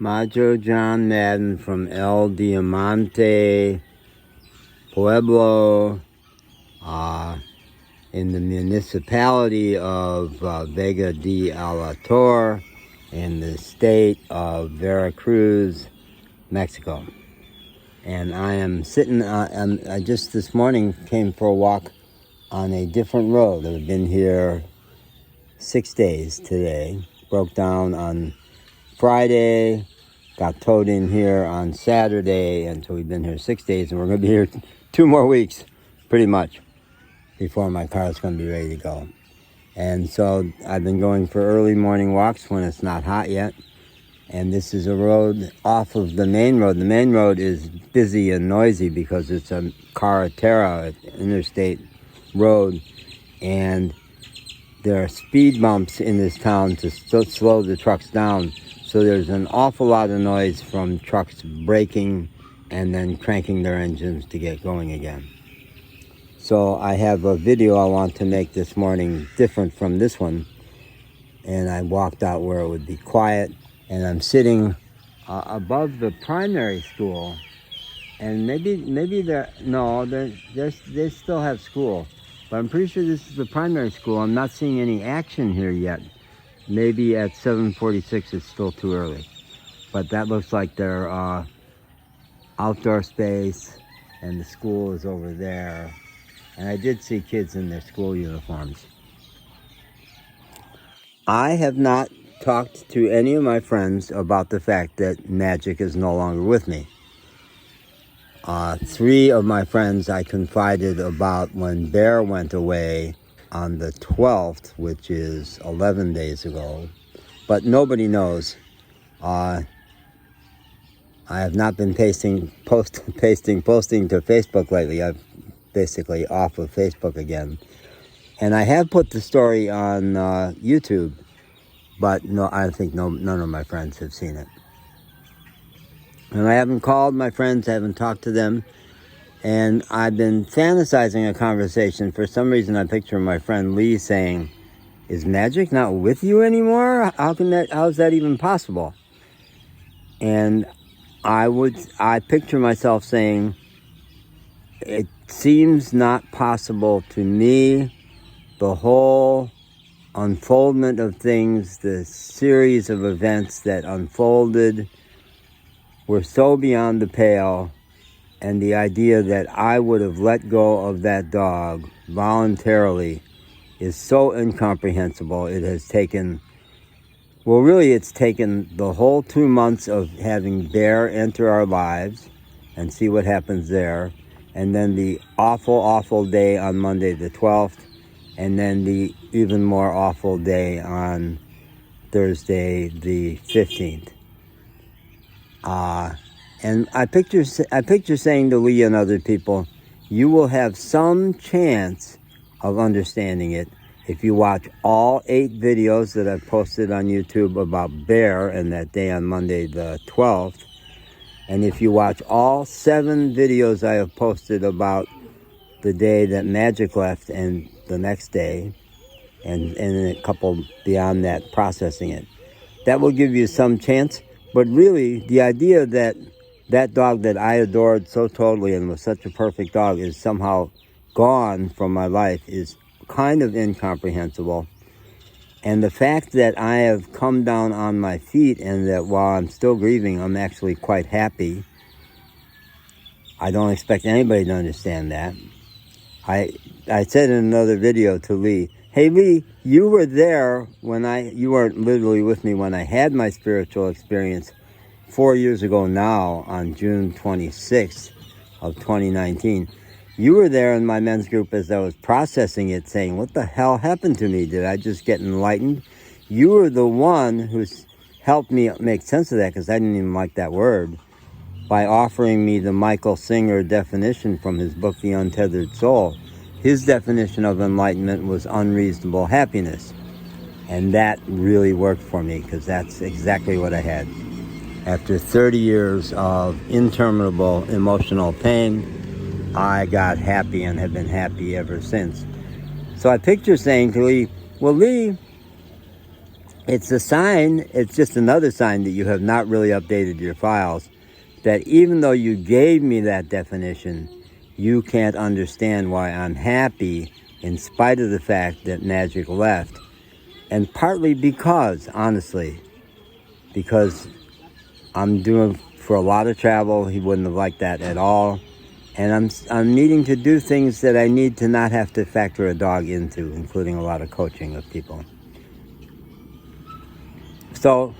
Macho John Madden from El Diamante Pueblo in the municipality of Vega de Alator in the state of Veracruz, Mexico. And I am sitting, I just this morning came for a walk on a different road. I've been here 6 days today. Broke down on Friday, got towed in here on Saturday, and so we've been here 6 days, and we're going to be here 2 more weeks, pretty much, before my car is going to be ready to go. And so I've been going for early morning walks when it's not hot yet. And this is a road off of the main road. The main road is busy and noisy because it's a carretera, interstate road. And there are speed bumps in this town to slow the trucks down. So there's an awful lot of noise from trucks braking and then cranking their engines to get going again. So I have a video I want to make this morning different from this one. And I walked out where it would be quiet. And I'm sitting above the primary school, and maybe they still have school, but I'm pretty sure this is the primary school. I'm not seeing any action here yet. Maybe at 7:46 it's still too early, but that looks like their outdoor space, and the school is over there. And I did see kids in their school uniforms. I have not talked to any of my friends about the fact that Magic is no longer with me. 3 of my friends I confided about when Bear went away on the 12th, which is 11 days ago, but nobody knows. I have not been posting to Facebook lately. I'm basically off of Facebook again. And I have put the story on YouTube, but no, I think none of my friends have seen it. And I haven't called my friends, I haven't talked to them. And I've been fantasizing a conversation. For some reason, I picture my friend Lee saying, "Is Magic not with you anymore? How is that even possible?" And I picture myself saying, "It seems not possible to me. The whole unfoldment of things, the series of events that unfolded were so beyond the pale, and the idea that I would have let go of that dog voluntarily is so incomprehensible. It has taken, it's taken the whole 2 months of having Bear enter our lives and see what happens there, and then the awful, awful day on Monday the 12th, and then the even more awful day on Thursday the 15th. And I picture saying to Lee and other people, you will have some chance of understanding it if you watch all 8 videos that I've posted on YouTube about Bear and that day on Monday the 12th. And if you watch all 7 videos I have posted about the day that Magic left and the next day, and a couple beyond that, processing it. That will give you some chance. But really, the idea that that dog that I adored so totally and was such a perfect dog is somehow gone from my life is kind of incomprehensible. And the fact that I have come down on my feet and that while I'm still grieving, I'm actually quite happy. I don't expect anybody to understand that. I said in another video to Lee, "Hey Lee, you were there you weren't literally with me when I had my spiritual experience 4 years ago now on June 26th of 2019. You were there in my men's group as I was processing it, saying, what the hell happened to me? Did I just get enlightened? You were the one who's helped me make sense of that, because I didn't even like that word, by offering me the Michael Singer definition from his book, The Untethered Soul. His definition of enlightenment was unreasonable happiness. And that really worked for me, because that's exactly what I had. After 30 years of interminable emotional pain, I got happy and have been happy ever since. So I picture saying to Lee, well, Lee, it's a sign, it's just another sign that you have not really updated your files, that even though you gave me that definition, you can't understand why I'm happy in spite of the fact that Magic left. And partly because, honestly, because I'm doing for a lot of travel. He wouldn't have liked that at all. And I'm needing to do things that I need to not have to factor a dog into, including a lot of coaching of people. So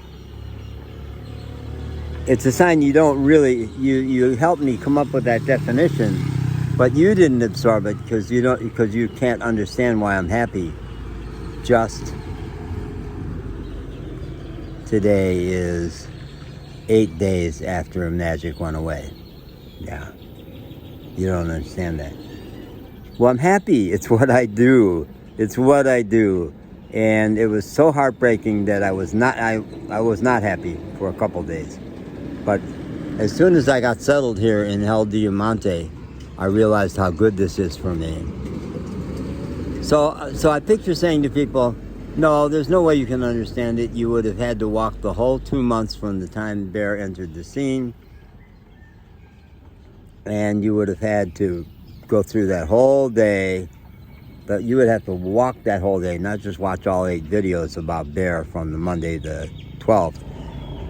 it's a sign you don't really, you helped me come up with that definition, but you didn't absorb it because you can't understand why I'm happy. Just today is 8 days after Magic went away. Yeah, you don't understand that. Well, I'm happy. It's what I do. It's what I do. And it was so heartbreaking that I was not happy for a couple days. But as soon as I got settled here in El Diamante, I realized how good this is for me. So I picture saying to people, no, there's no way you can understand it. You would have had to walk the whole 2 months from the time Bear entered the scene. And you would have had to go through that whole day. But you would have to walk that whole day, not just watch all 8 videos about Bear from the Monday the 12th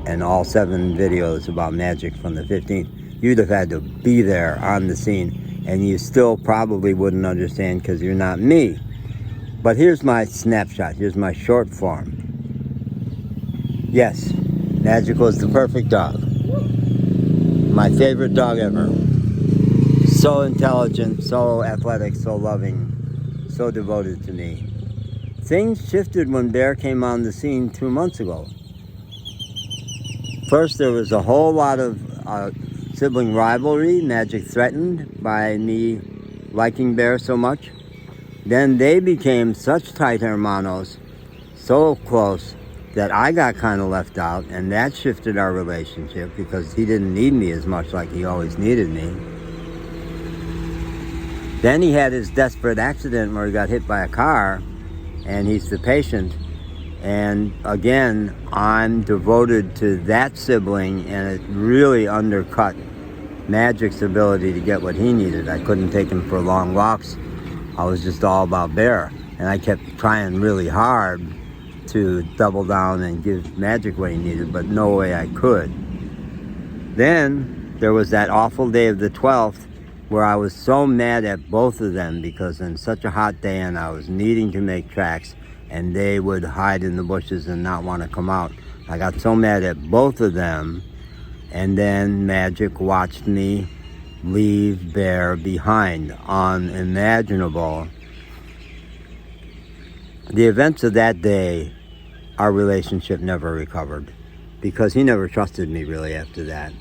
and all 7 videos about Magic from the 15th. You'd have had to be there on the scene, and you still probably wouldn't understand because you're not me. But here's my snapshot. Here's my short form. Yes, Magic was the perfect dog. My favorite dog ever. So intelligent, so athletic, so loving, so devoted to me. Things shifted when Bear came on the scene 2 months ago. First, there was a whole lot of sibling rivalry, Magic threatened by me liking Bear so much. Then they became such tight hermanos, so close, that I got kind of left out, and that shifted our relationship because he didn't need me as much like he always needed me. Then he had his desperate accident where he got hit by a car, and he's the patient. And again, I'm devoted to that sibling, and it really undercut Magic's ability to get what he needed. I couldn't take him for long walks. I was just all about Bear, and I kept trying really hard to double down and give Magic what he needed, but no way I could. Then there was that awful day of the 12th where I was so mad at both of them because in such a hot day and I was needing to make tracks and they would hide in the bushes and not want to come out. I got so mad at both of them, and then Magic watched me leave Bear behind. Unimaginable. The events of that day, our relationship never recovered because he never trusted me really after that.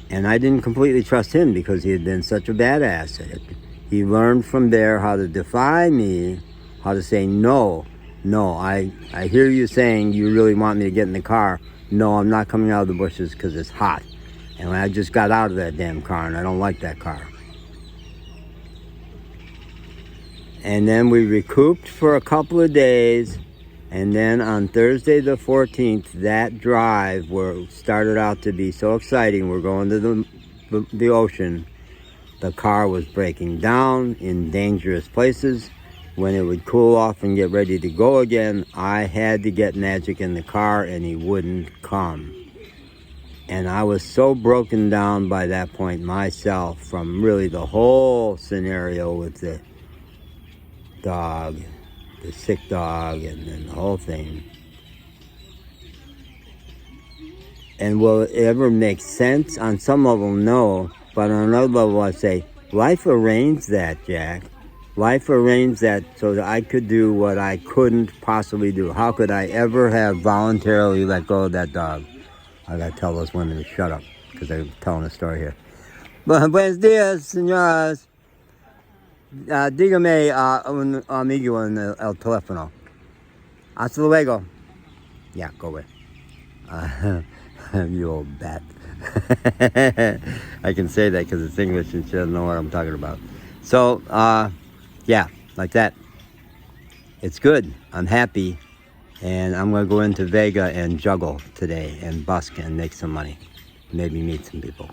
And I didn't completely trust him because he had been such a badass at it. He learned from Bear how to defy me, how to say no. No, I hear you saying you really want me to get in the car. No, I'm not coming out of the bushes because it's hot. And I just got out of that damn car and I don't like that car. And then we recouped for a couple of days. And then on Thursday the 14th, that drive where it started out to be so exciting, we're going to the ocean, the car was breaking down in dangerous places. When it would cool off and get ready to go again, I had to get Magic in the car and he wouldn't come. And I was so broken down by that point myself from really the whole scenario with the dog, the sick dog, and then the whole thing. And will it ever make sense? On some level, no. But on another level, I say, life arranged that, Jack. Life arranged that so that I could do what I couldn't possibly do. How could I ever have voluntarily let go of that dog? I gotta tell those women to shut up because they're telling a story here. Buenos días, señoras. Dígame un amigo en el teléfono. Hasta luego. Yeah, go away. You old bat. I can say that because it's English and she doesn't know what I'm talking about. So, yeah, like that. It's good. I'm happy. And I'm going to go into Vega and juggle today and busk and make some money. Maybe meet some people.